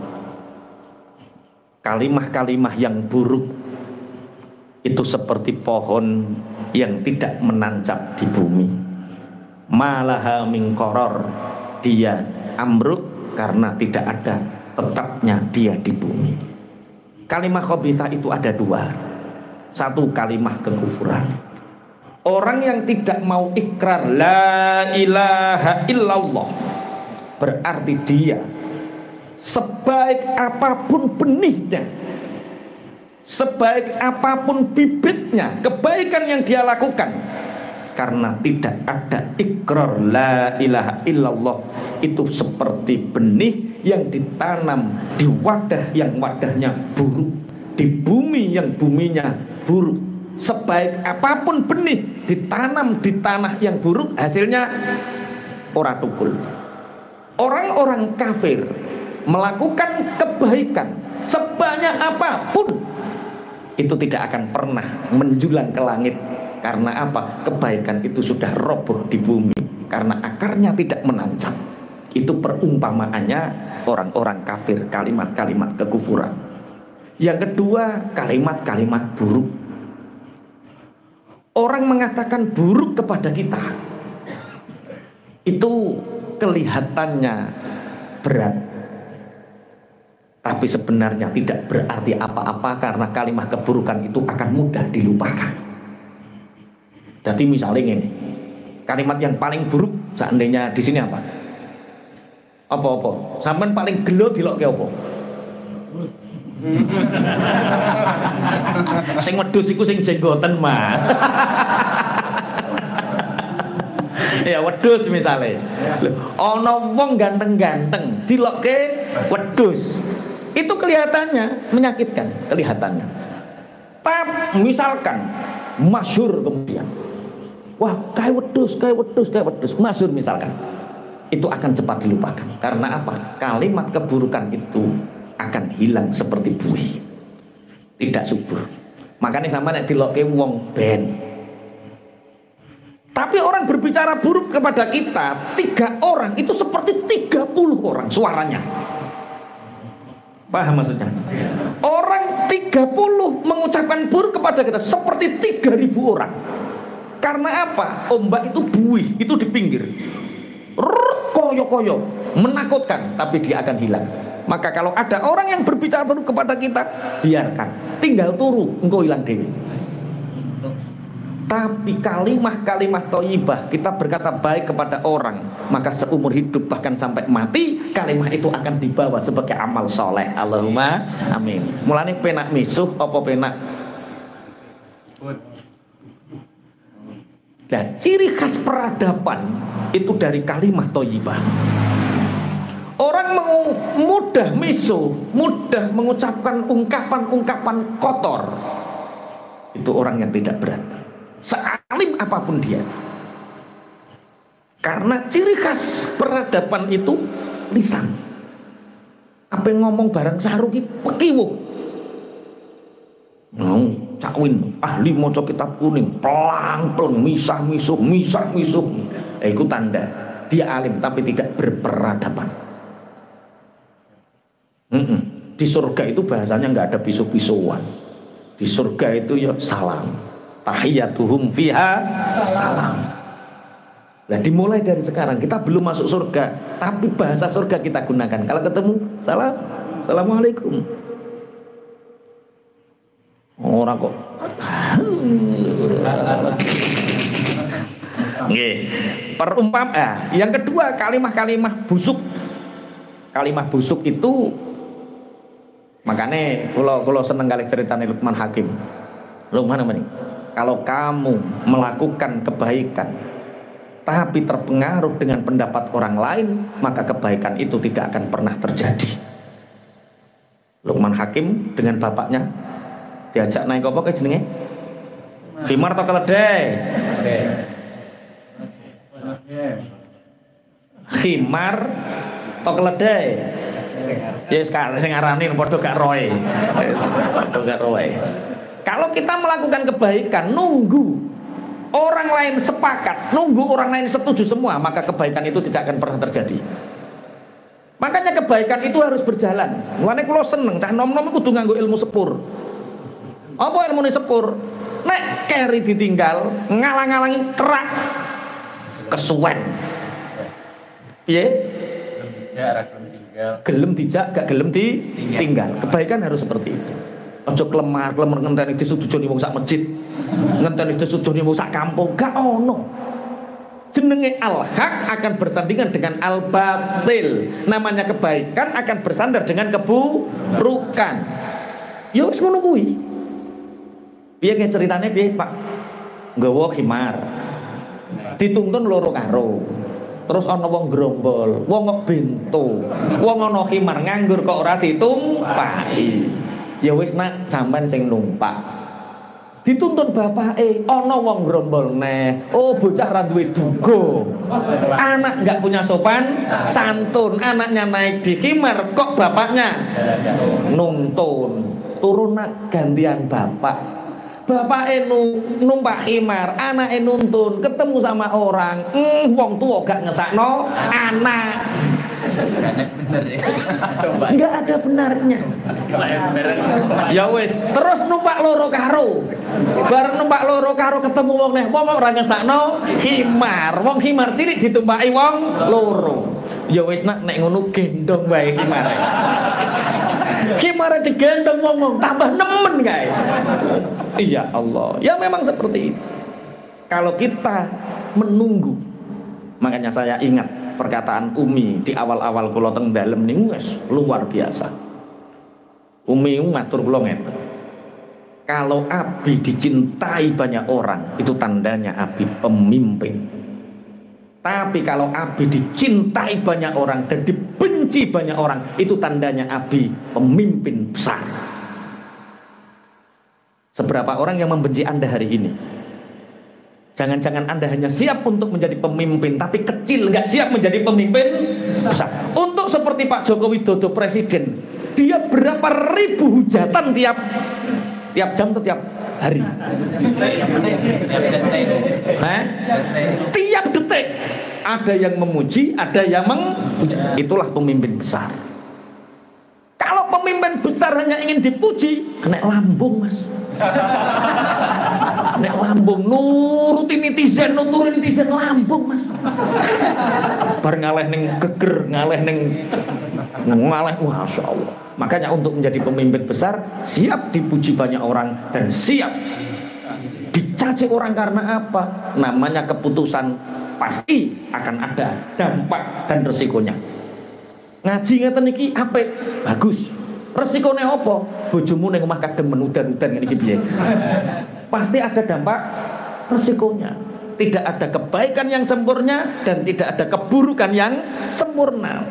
Kalimah-kalimah yang buruk itu seperti pohon yang tidak menancap di bumi. Malaha min qarar, dia amruk karena tidak ada tetapnya dia di bumi. Kalimah khabithah itu ada dua. Satu kalimah kekufuran. Orang yang tidak mau ikrar la ilaha illallah berarti dia sebaik apapun benihnya, sebaik apapun bibitnya, kebaikan yang dia lakukan, karena tidak ada ikrar la ilaha illallah, itu seperti benih yang ditanam di wadah yang wadahnya buruk, di bumi yang buminya buruk. Sebaik apapun benih ditanam di tanah yang buruk, hasilnya ora tukul. Orang-orang kafir melakukan kebaikan sebanyak apapun itu tidak akan pernah menjulang ke langit. Karena apa? Kebaikan itu sudah roboh di bumi karena akarnya tidak menancap. Itu perumpamaannya orang-orang kafir, kalimat-kalimat kekufuran. Yang kedua, kalimat-kalimat buruk. Orang mengatakan buruk kepada kita itu kelihatannya berat, tapi sebenarnya tidak berarti apa-apa karena kalimat keburukan itu akan mudah dilupakan. Jadi misalnya ini kalimat yang paling buruk seandainya di sini apa? Apa-apa? Sampean paling gelo dilok ke apa? Sing wedhus iku sing jenggoten, Mas. Ya wedhus misale. Ana wong ganteng-ganteng dilokke wedhus. Itu kelihatannya menyakitkan, kelihatannya. Tapi misalkan masyhur kemudian, wah kayak wedhus, masyhur misalkan, itu akan cepat dilupakan. Karena apa? Kalimat keburukan itu akan hilang seperti buih, tidak subur. Makanya sama nek dilokke wong ben. Tapi orang berbicara buruk kepada kita 3 orang itu seperti 30 orang suaranya. Paham maksudnya? Orang 30 mengucapkan buruk kepada kita seperti 3.000 orang. Karena apa? Ombak itu buih, itu di pinggir. Koyo-koyo, menakutkan, tapi dia akan hilang. Maka kalau ada orang yang berbicara buruk kepada kita, biarkan, tinggal turu, engkau hilang dewi. Tapi kalimah-kalimah thayyibah, kita berkata baik kepada orang, maka seumur hidup bahkan sampai mati kalimah itu akan dibawa sebagai amal soleh. Allahumma amin. Mulane penak misuh apa penak. Dan ciri khas peradaban itu dari kalimah thayyibah. Orang mudah misuh, mudah mengucapkan ungkapan-ungkapan kotor, itu orang yang tidak berat, sealim apapun dia. Karena ciri khas peradaban itu lisan. Apa yang ngomong barang saruki pekiwuh. Cakwin ahli maca kitab kuning, pelang-pelang, misah-misuh. Itu tanda dia alim tapi tidak berperadaban. Di surga itu bahasanya nggak ada pisu-pisuan. Di surga itu ya salam. Tahiyyatuhum fiha salam. Nah dimulai dari sekarang, kita belum masuk surga, tapi bahasa surga kita gunakan. Kalau ketemu, salam, assalamualaikum. Orang kok. Nggih. Yang kedua kalimah-kalimah busuk. Kalimah busuk itu makanya kalau seneng kali ceritanya Luqman Hakim. Luqman apa nih? Kalau kamu melakukan kebaikan tapi terpengaruh dengan pendapat orang lain, maka kebaikan itu tidak akan pernah terjadi. Luqman Hakim dengan bapaknya diajak naik apa ke jenenge? Khimar atau keledai? Khimar atau keledai? Ya sekarang sing ngarani padha gak roe. Padha gak roe. Kalau kita melakukan kebaikan nunggu orang lain sepakat, nunggu orang lain setuju semua, maka kebaikan itu tidak akan pernah terjadi. Makanya kebaikan itu harus berjalan. Mulane kula seneng cah nom-nom kudu nganggo ilmu sepur. Apa ilmu sepur? Nek keri ditinggal, ngalang-alangi terak kesuwen. Piye? Gelem dijak, gak gelem ditinggal. Kebaikan harus seperti itu. Ojo kelemar ngenteni disujudoni wong sak masjid, ngenteni disujudoni wong sak kampung, gak ono. Jenenge al-haq akan bersandingan dengan al-batil. Namanya kebaikan akan bersandar dengan keburukan. Ya wis ngono kuwi. Piye ke ceritane piye, Pak? Nggawa khimar. Dituntun loro karo. Terus ana wong grombol, wong ngebento, wong ana khimar nganggur kok ora ditumpaki. Ya wis nak sampean sing numpak. Dituntun bapake, ana wong grombol neh. Oh bocah ra duwe duga. Anak enggak punya sopan santun, anaknya naik di khimar kok bapaknya nuntun. Turun nak gantian bapak. Bapake numpak khimar, anake nuntun, ketemu sama orang, wong tua gak ngesakno anak. Enggak ada benarnya. Ya wis, terus numpak loro karo. Bareng numpak loro karo ketemu wong neh, wong ora ngesakno khimar. Wong khimar cilik ditumpaki wong loro. Ya wis nak nek ngono gendong wae khimare. Khimare digendong wong tambah nemen kae. Iya Allah. Ya memang seperti itu. Kalau kita menunggu, makanya saya ingat perkataan Umi di awal-awal kula teng dalem niku wis luar biasa. Umi ngatur kula ngeten. Kalau Abi dicintai banyak orang, itu tandanya Abi pemimpin. Tapi kalau Abi dicintai banyak orang dan dibenci banyak orang, itu tandanya Abi pemimpin besar. Seberapa orang yang membenci Anda hari ini? Jangan-jangan Anda hanya siap untuk menjadi pemimpin, tapi kecil, nggak siap menjadi pemimpin besar. Untuk seperti Pak Joko Widodo presiden, dia berapa ribu hujatan tiap jam atau tiap hari? Tiap detik. Ada yang memuji, ada yang menghujat. Itulah pemimpin besar. Kalau pemimpin besar hanya ingin dipuji, kena lambung, Mas. Nek lambung nurutin netizen lambung, Mas. Bar ngaleh ning geger, ngaleh Masya Allah. Makanya untuk menjadi pemimpin besar, siap dipuji banyak orang dan siap dicaci orang. Karena apa? Namanya keputusan pasti akan ada dampak dan resikonya. Ngaji ngeten iki apik, bagus. Resikone apa? Bojomu ning omah kadem menudan-udan ngene iki piye? Pasti ada dampak resikonya. Tidak ada kebaikan yang sempurna dan tidak ada keburukan yang sempurna.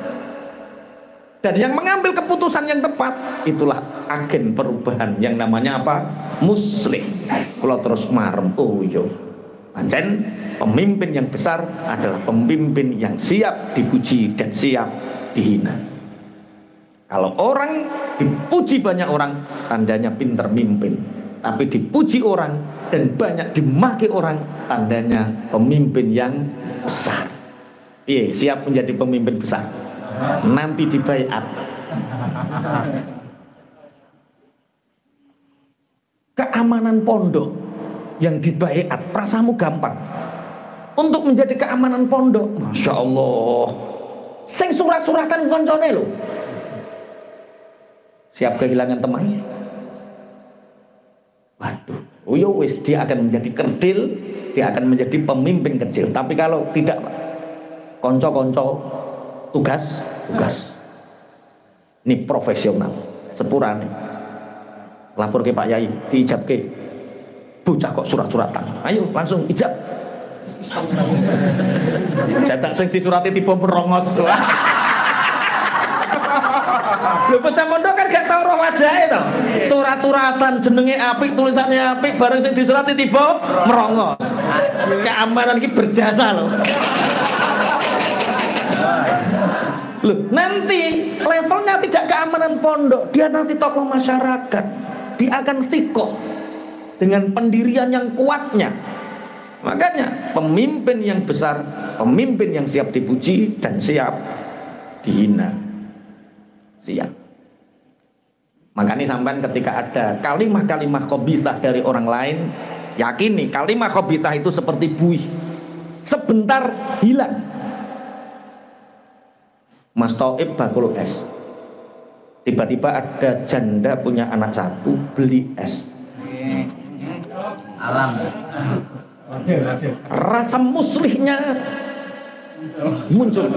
Dan yang mengambil keputusan yang tepat, itulah agen perubahan yang namanya apa? Muslih. Kalau terus marem, oh yo, pancen pemimpin yang besar adalah pemimpin yang siap dipuji dan siap dihina. Kalau orang dipuji banyak orang, tandanya pinter mimpin. Tapi dipuji orang dan banyak dimaki orang, tandanya pemimpin yang besar. Iya, siap menjadi pemimpin besar. Nanti dibaiat. Keamanan pondok yang dibaiat, prasamu gampang. Untuk menjadi keamanan pondok, Masya Allah, sing surat-suratan koncone lho, siap kehilangan teman. Waduh, wis dia akan menjadi kerdil, dia akan menjadi pemimpin kecil. Tapi kalau tidak, konco-konco, tugas. Ini profesional, sepurane. Lapor ke Pak Yai, diijab ke. Bocah kok surat-suratan. Ayo langsung ijab. Cetak sing disurati tiba merongos. Lho bocah mondok kan gak tau roh wajahe to. Surat-suratan jenenge apik, tulisannya apik, bareng sing disurati tiba merongos. Keamanan iki berjasa loh. Loh, nanti levelnya tidak keamanan pondok, dia nanti tokoh masyarakat. Dia akan tikoh dengan pendirian yang kuatnya. Makanya pemimpin yang besar, pemimpin yang siap dipuji dan siap dihina. Siap. Makanya sampean ketika ada kalimah-kalimah khabithah dari orang lain, yakini kalimah khabithah itu seperti buih, sebentar hilang. Mas Toib bakul es, tiba-tiba ada janda punya anak satu beli es. Alam. Rasa muslihnya muncul.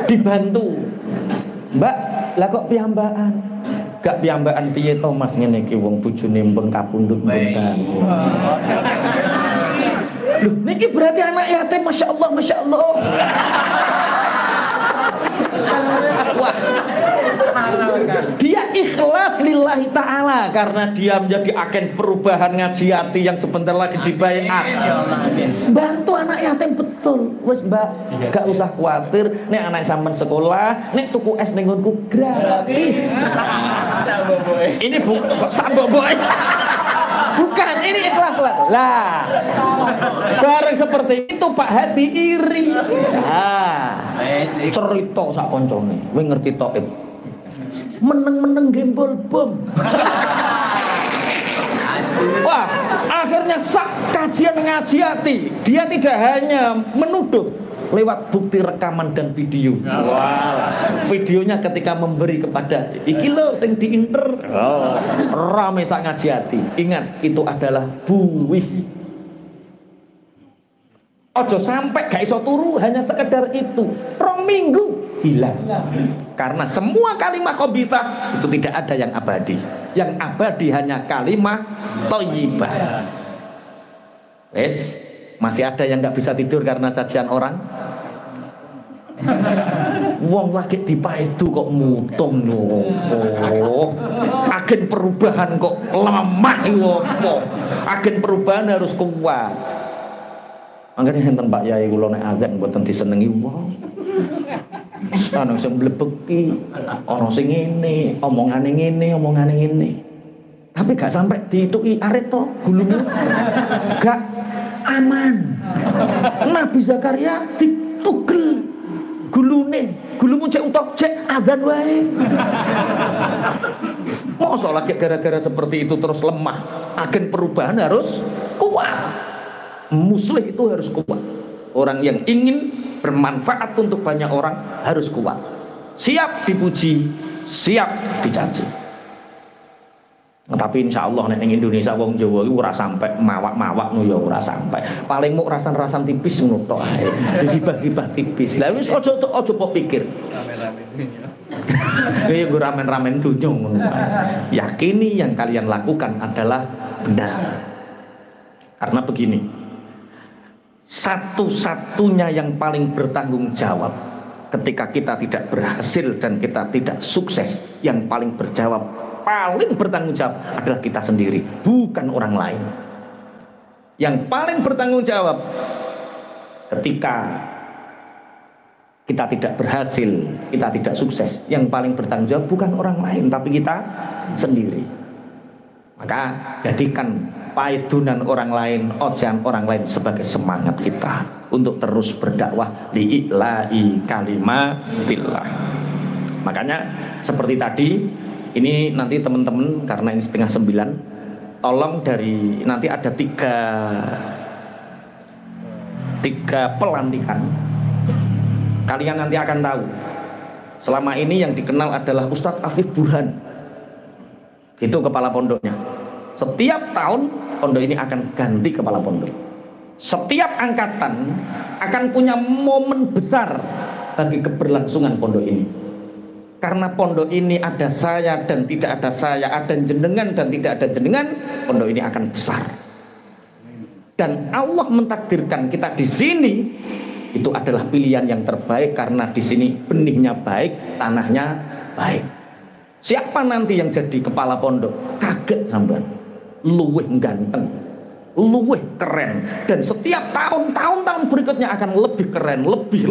Dibantu, Mbak, lah kok piyambakan? Gak piyambakan piye to Mas, ngene iki wong bojone pun kapundhut mboten. Loh, niki berarti anak yatim, Masya Allah, Masya Allah. Wah, dia ikhlas lillahi ta'ala karena dia menjadi agen perubahan ngaji hati yang sebentar lagi dibaiat. Bantu anak yatim betul. Wes Mbak, gak usah khawatir. Nek anak sampean sekolah, nek tuku es ning nggonku gratis. Ini kok sambok boy. Bukan, ini ikhlas lah. Bareng seperti itu Pak Hadi iri. Cerita sak koncone, kowe ngerti Toib. Meneng-meneng gembol bom. Wah, akhirnya sak kajian ngaji hati, dia tidak hanya menuduh lewat bukti rekaman dan video. Videonya ketika memberi kepada iki lho sing diinter. Rame sak ngaji hati. Ingat, itu adalah buih. Ojo sampai gak iso turu hanya sekedar itu. 2 minggu hilang. Karena semua kalimat khabithah itu tidak ada yang abadi. Yang abadi hanya kalimat thayyibah. Wes, masih ada yang nggak bisa tidur karena cacian orang? Wong lagi dipaidu kok mutung ngopo. Agen perubahan kok lemah ngopo. Agen perubahan harus kuat. Mangkene enten Pak Yai kula nek azan mboten disenengi wong. Ana sing mlebeki, ana sing ngene, omongane ngene. Tapi gak sampai dituki arit to gulune. Gak aman. Nabi Zakaria ditugel gulumu cek utok cek azan wae. Masa lagi gara-gara seperti itu terus lemah. Agen perubahan harus kuat. Muslim itu harus kuat. Orang yang ingin bermanfaat untuk banyak orang harus kuat. Siap dipuji, siap dicaci. Tapi insya Allah ning Indonesia wong Jawa iku ora sampai mawak-mawak nu ya ora sampai. Paling muk rasan-rasan tipis ngono tok ae. Gibah-gibah tipis. Lah wis aja mbok pikir. Ya gue ramen-ramen dunya ngono. Yakini yang kalian lakukan adalah benar. Karena begini. Satu-satunya yang paling bertanggung jawab ketika kita tidak berhasil dan kita tidak sukses, yang paling bertanggung jawab adalah kita sendiri, bukan orang lain. Yang paling bertanggung jawab ketika kita tidak berhasil, kita tidak sukses, yang paling bertanggung jawab bukan orang lain tapi kita sendiri. Maka jadikan paidunan orang lain, ojan orang lain sebagai semangat kita untuk terus berdakwah li'ila'i kalimatillah. Makanya seperti tadi, ini nanti teman-teman karena ini 8:30, tolong dari nanti ada tiga pelantikan. Kalian nanti akan tahu. Selama ini yang dikenal adalah Ustadz Afif Burhan. Itu kepala pondoknya. Setiap tahun pondok ini akan ganti kepala pondok. Setiap angkatan akan punya momen besar bagi keberlangsungan pondok ini. Karena pondok ini ada saya dan tidak ada saya, ada jenengan dan tidak ada jenengan, pondok ini akan besar. Dan Allah mentakdirkan kita di sini itu adalah pilihan yang terbaik karena di sini benihnya baik, tanahnya baik. Siapa nanti yang jadi kepala pondok? Kaget sampean. Luwih ganteng, luwih keren, dan setiap tahun berikutnya akan lebih keren, lebih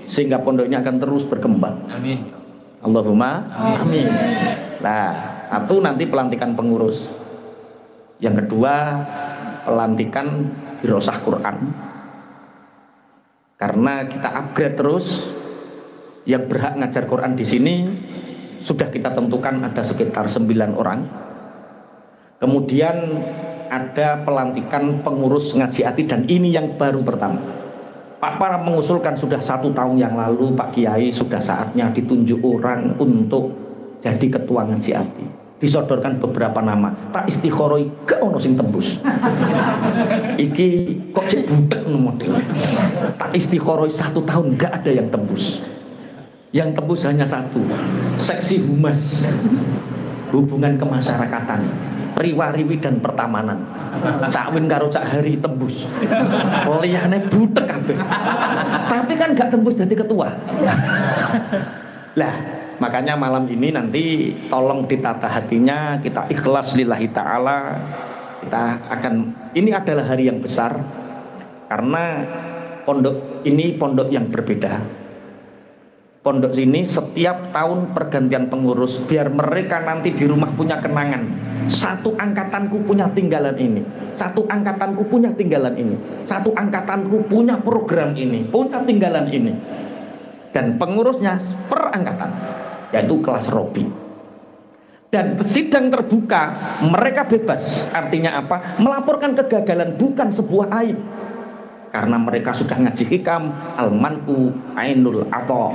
sehingga pondoknya akan terus berkembang. Amin. Allahumma amin. Nah, satu nanti pelantikan pengurus, yang kedua pelantikan dirosah Quran, karena kita upgrade terus. Yang berhak ngajar Quran di sini sudah kita tentukan ada sekitar 9 orang. Kemudian ada pelantikan pengurus ngaji hati, dan ini yang baru pertama. Pak Para mengusulkan sudah 1 tahun yang lalu, Pak Kiai sudah saatnya ditunjuk orang untuk jadi ketua ngaji hati. Disodorkan beberapa nama, tak istikharoi gak ono sing tembus. Iki kok cek budek model. Tak istikharoi 1 tahun gak ada yang tembus. Yang tembus hanya 1, seksi humas, hubungan kemasyarakatan, priwariwi dan pertamanan. Cak Win karo Cak Hari tembus. Liyane butek kabeh. Tapi kan gak tembus jadi ketua. Lah, makanya malam ini nanti tolong ditata hatinya, kita ikhlas lillahi ta'ala. Kita akan, ini adalah hari yang besar karena pondok ini pondok yang berbeda. Pondok sini setiap tahun pergantian pengurus, biar mereka nanti di rumah punya kenangan. 1 angkatanku punya tinggalan ini, 1 angkatanku punya tinggalan ini, 1 angkatanku punya program ini, punya tinggalan ini. Dan pengurusnya per angkatan, yaitu kelas Robi. Dan sidang terbuka, mereka bebas. Artinya apa? Melaporkan kegagalan bukan sebuah aib. Karena mereka sudah ngaji hikam, al-man'u ainul atau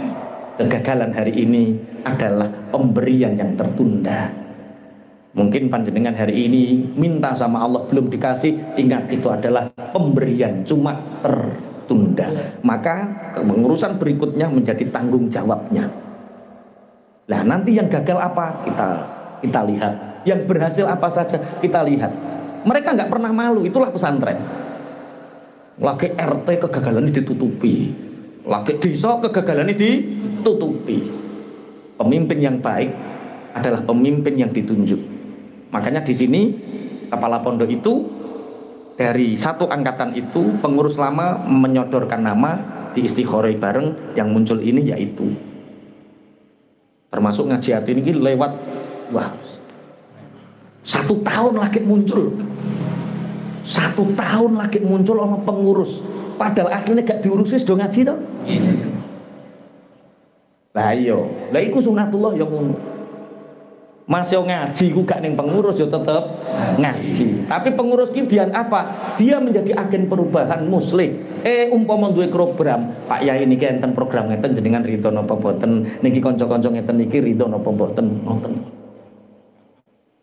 kegagalan hari ini adalah pemberian yang tertunda. Mungkin panjenengan hari ini minta sama Allah belum dikasih, ingat itu adalah pemberian, cuma tunda. Maka pengurusan berikutnya menjadi tanggung jawabnya. Nah, nanti yang gagal apa kita lihat, yang berhasil apa saja kita lihat. Mereka nggak pernah malu, itulah pesantren. Lagi RT kegagalan ditutupi, lagi desa kegagalan ditutupi. Pemimpin yang baik adalah pemimpin yang ditunjuk. Makanya di sini kepala pondok itu dari satu angkatan itu pengurus lama menyodorkan nama di istikharah bareng, yang muncul ini yaitu termasuk ngaji hati ini lewat 1 tahun lagi muncul. 1 tahun lagi muncul orang pengurus, padahal aslinya gak diurusi do ngaji toh. Lah iya, lah iku sunatullah yang ngono. Mas yo ngaji ku gak ning pengurus yo tetep ngaji. Tapi pengurus ki biar apa? Dia menjadi agen perubahan muslih. Umpama duwe program, Pak Yai niki enten program ngeten jenengan ridho napa boten? Niki kanca-kanca ngeten niki ridho napa boten? Ngoten.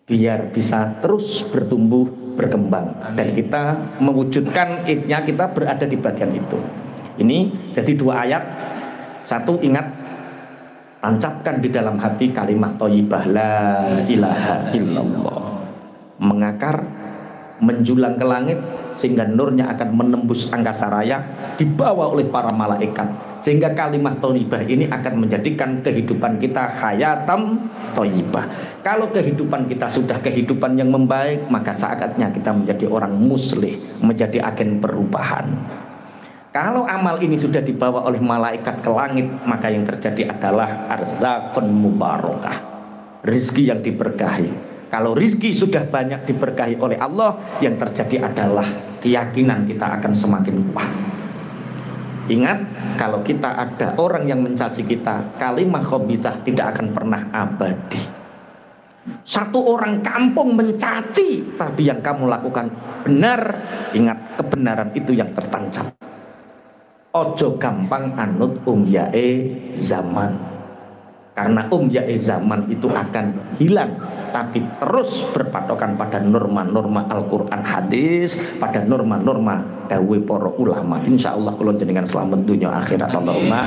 Biar bisa terus bertumbuh, berkembang. Dan kita mewujudkan kita berada di bagian itu. Ini jadi 2 ayat. 1, ingat, tancapkan di dalam hati kalimat thayyibah la ilaha illallah, mengakar, menjulang ke langit sehingga nurnya akan menembus angkasa raya, dibawa oleh para malaikat, sehingga kalimat thayyibah ini akan menjadikan kehidupan kita hayatan thayyibah. Kalau kehidupan kita sudah kehidupan yang membaik, maka saatnya kita menjadi orang muslih, menjadi agen perubahan. Kalau amal ini sudah dibawa oleh malaikat ke langit, maka yang terjadi adalah arzakun mubarakah, rizki yang diberkahi. Kalau rizki sudah banyak diberkahi oleh Allah, yang terjadi adalah keyakinan kita akan semakin kuat. Ingat, kalau kita ada orang yang mencaci kita, kalimah khabithah tidak akan pernah abadi. 1 orang kampung mencaci, tapi yang kamu lakukan benar, ingat, kebenaran itu yang tertancap. Ojo gampang anut yae zaman, karena yae zaman itu akan hilang, tapi terus berpatokan pada norma-norma Al-Quran hadis, pada norma-norma dawuh para ulama. Insyaallah kula jenengan selamat dunia akhirat Allahumma.